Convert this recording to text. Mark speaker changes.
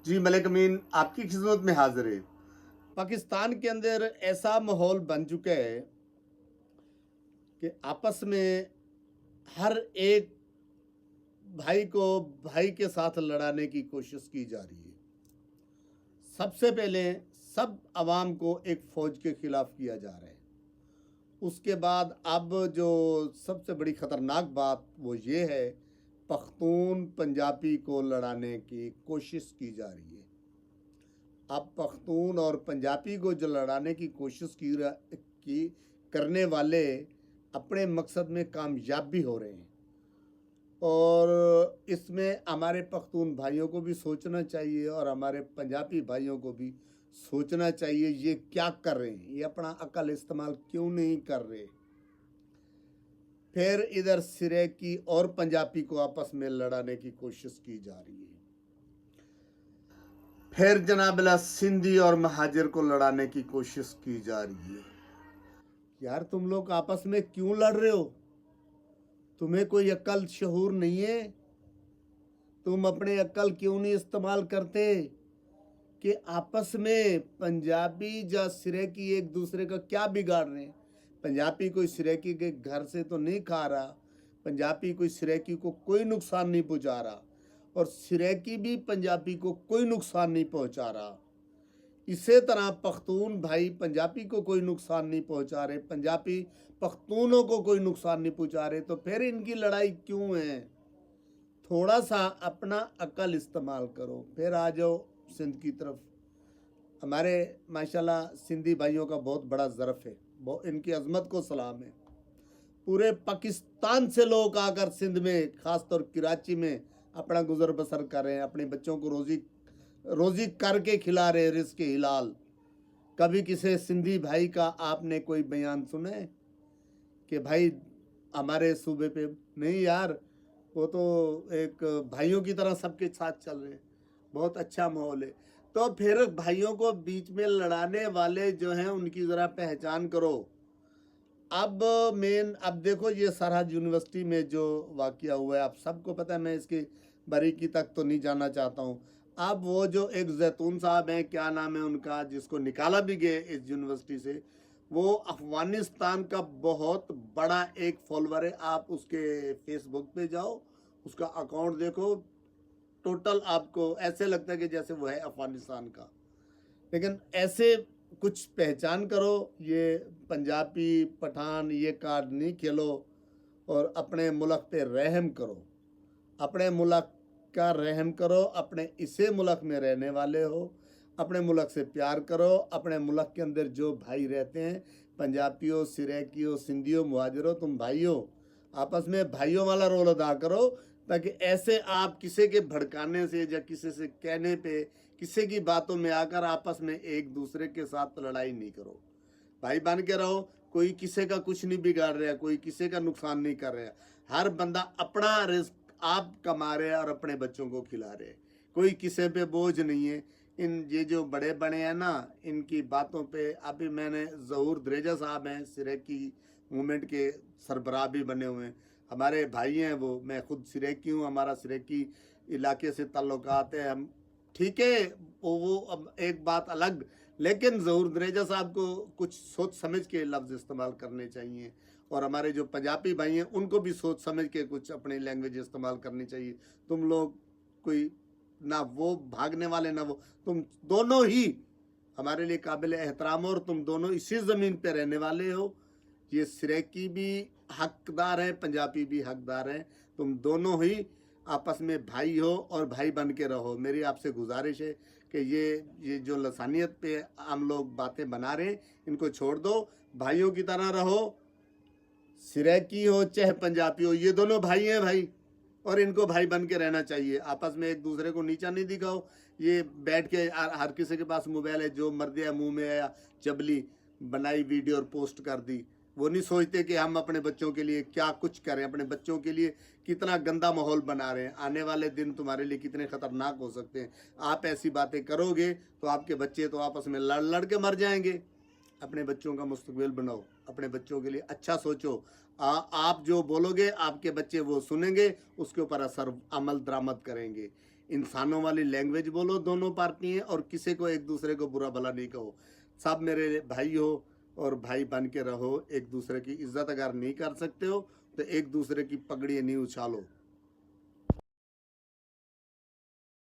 Speaker 1: जी मलिक अमीन आपकी खिदमत में हाजिर है। पाकिस्तान के अंदर ऐसा माहौल बन चुका है कि आपस में हर एक भाई को भाई के साथ लड़ाने की कोशिश की जा रही है। सबसे पहले सब अवाम को एक फौज के खिलाफ किया जा रहा है। उसके बाद अब जो सबसे बड़ी ख़तरनाक बात वो ये है, पख्तून पंजाबी को लड़ाने की कोशिश की जा रही है। अब पख्तून और पंजाबी को जो लड़ाने की कोशिश की करने वाले अपने मकसद में कामयाब भी हो रहे हैं। और इसमें हमारे पख्तून भाइयों को भी सोचना चाहिए और हमारे पंजाबी भाइयों को भी सोचना चाहिए, ये क्या कर रहे हैं, ये अपना अकल इस्तेमाल क्यों नहीं कर रहे। फिर इधर सिरेकी और पंजाबी को आपस में लड़ाने की कोशिश की जा रही है। फिर जनाबला सिंधी और महाजिर को लड़ाने की कोशिश की जा रही है। यार तुम लोग आपस में क्यों लड़ रहे हो? तुम्हें कोई अक्ल शऊर नहीं है? तुम अपने अक्ल क्यों नहीं इस्तेमाल करते कि आपस में पंजाबी या सिरेकी एक दूसरे का क्या बिगाड़ रहे हैं? पंजाबी कोई सिरेकी के घर से तो नहीं खा रहा, पंजाबी कोई सिरेकी को कोई नुकसान नहीं पहुंचा रहा और सिरेकी भी पंजाबी को कोई नुकसान नहीं पहुंचा रहा। इसी तरह पख्तून भाई पंजाबी को कोई नुकसान नहीं पहुंचा रहे, पंजाबी पख्तूनों को कोई नुकसान नहीं पहुंचा रहे, तो फिर इनकी लड़ाई क्यों है? थोड़ा सा अपना अकल इस्तेमाल करो। फिर आ जाओ सिंध की तरफ। हमारे माशाल्लाह सिंधी भाइयों का बहुत बड़ा ज़रफ़ है, इनकी अजमत को सलाम है। पूरे पाकिस्तान से लोग आकर सिंध में, ख़ासतौर कराची में अपना गुजर बसर कर रहे हैं, अपने बच्चों को रोज़ी करके खिला रहे, रिज़्क़ हिलाल। कभी किसी सिंधी भाई का आपने कोई बयान सुने कि भाई हमारे सूबे पे नहीं? यार वो तो एक भाइयों की तरह सबके साथ चल रहे हैं, बहुत अच्छा माहौल है। तो फिर भाइयों को बीच में लड़ाने वाले जो हैं उनकी ज़रा पहचान करो। अब देखो ये सरहद यूनिवर्सिटी में जो वाक़या हुआ है आप सबको पता है, मैं इसकी बारीकी तक तो नहीं जानना चाहता हूँ। अब वो जो एक जैतून साहब हैं, क्या नाम है उनका, जिसको निकाला भी गया इस यूनिवर्सिटी से, वो अफ़गानिस्तान का बहुत बड़ा एक फॉलोवर है। आप उसके फेसबुक पे जाओ, उसका अकाउंट देखो, टोटल आपको ऐसे लगता है कि जैसे वो है अफ़गानिस्तान का। लेकिन ऐसे कुछ पहचान करो, ये पंजाबी पठान ये कार्ड नहीं खेलो और अपने मुल्क पे रहम करो, अपने मुल्क का रहम करो। अपने इसे मुल्क में रहने वाले हो, अपने मुल्क से प्यार करो। अपने मुल्क के अंदर जो भाई रहते हैं, पंजाबियों, सिरेकियों, सिंधियों, मुहाजिरों, तुम भाइयों आपस में भाइयों वाला रोल अदा करो, ताकि ऐसे आप किसी के भड़काने से या किसी से कहने पे, किसी की बातों में आकर आपस में एक दूसरे के साथ लड़ाई नहीं करो। भाई बन के रहो। कोई किसी का कुछ नहीं बिगाड़ रहा, कोई किसी का नुकसान नहीं कर रहा। हर बंदा अपना रिस्क आप कमा रहे और अपने बच्चों को खिला रहे, कोई किसी पे बोझ नहीं है। ये जो बड़े बड़े हैं ना, इनकी बातों पे, अभी मैंने ज़हूर दरेजा साहब हैं, सिरेकी मूवमेंट के सरबराह भी बने हुए हैं, हमारे भाई हैं वो। मैं खुद सिरेकी हूँ, हमारा सिरेकी इलाके से ताल्लुकात है हम, ठीक है। वो अब एक बात अलग, लेकिन ज़हूर दरेजा साहब को कुछ सोच समझ के लफ्ज़ इस्तेमाल करने चाहिए और हमारे जो पंजाबी भाई हैं उनको भी सोच समझ के कुछ अपनी लैंग्वेज इस्तेमाल करनी चाहिए। तुम लोग कोई ना वो भागने वाले ना वो, तुम दोनों ही हमारे लिए काबिल एहतराम हो और तुम दोनों इसी ज़मीन पे रहने वाले हो। ये सिरेकी भी हकदार है, पंजाबी भी हकदार है। तुम दोनों ही आपस में भाई हो और भाई बन के रहो। मेरी आपसे गुजारिश है कि ये जो लसानियत पे हम लोग बातें बना रहे हैं, इनको छोड़ दो, भाइयों की तरह रहो। सिरेकी हो चाहे पंजाबी हो, ये दोनों भाई हैं भाई, और इनको भाई बन के रहना चाहिए। आपस में एक दूसरे को नीचा नहीं दिखाओ। ये बैठ के हर किसी के पास मोबाइल है, जो मर दिया मुंह में आया चबली बनाई वीडियो और पोस्ट कर दी। वो नहीं सोचते कि हम अपने बच्चों के लिए क्या कुछ करें, अपने बच्चों के लिए कितना गंदा माहौल बना रहे हैं। आने वाले दिन तुम्हारे लिए कितने ख़तरनाक हो सकते हैं। आप ऐसी बातें करोगे तो आपके बच्चे तो आपस में लड़ लड़ के मर जाएंगे। अपने बच्चों का मुस्तकबिल बनाओ, अपने बच्चों के लिए अच्छा सोचो। आप जो बोलोगे आपके बच्चे वो सुनेंगे, उसके ऊपर असर अमल दरामद करेंगे। इंसानों वाली लैंग्वेज बोलो दोनों पार्टी हैं, और किसी को एक दूसरे को बुरा भला नहीं कहो। सब मेरे भाई हो और भाई बन के रहो, एक दूसरे की इज्जत अगर नहीं कर सकते हो तो एक दूसरे की पगड़ी नहीं उछालो।